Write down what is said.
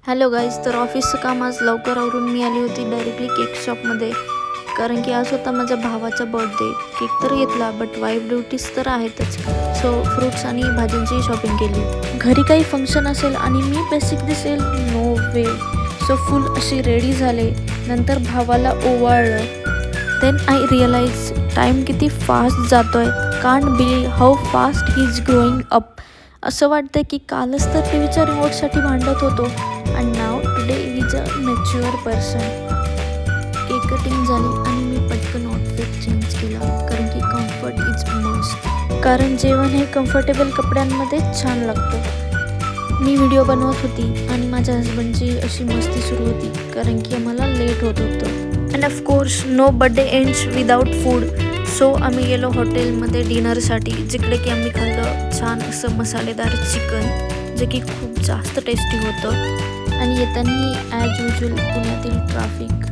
Hello guys, तर ऑफिसचं काम आज लवकर आवरून मी आली होती डायरेक्टली केक शॉपमध्ये. कारण की आज होता माझ्या भावाचा बर्थडे. केक तर घेतला बट वाईफ ड्युटीज तर आहेतच. सो फ्रूट्स आणि भाज्यांची शॉपिंग केली. घरी काही फंक्शन असेल आणि मी बेसिक दिसेल, नो वे. सो फुल अशी रेडी झाले. नंतर भावाला ओवाळलं. देन आय रिअलाइज टाईम किती फास्ट जातोय. Can't believe how fast he is growing up. असं वाटतं की कालच तर टीव्हीच्या रिमोटसाठी भांडत होतो and now today he is a mature person. Cake cutting झाली आणि मी पटकन आउटफिट चेंज केला कारण की कम्फर्ट इज मस्ट. कारण जेवण हे कम्फर्टेबल कपड्यांमध्ये छान लागतं. मी व्हिडिओ बनवत होती आणि माझ्या हस्बंडची अशी मस्ती सुरू होती कारण की आम्हाला लेट होत होतं. And of course no birthday ends without food. So आम्ही गेलो हॉटेलमध्ये डिनरसाठी, जिकडे की आम्ही खाल्लं छान असं मसालेदार चिकन, जे की खूप जास्त टेस्टी होतं. आणि येताना ॲज युजल पुण्यातील ट्रॅफिक.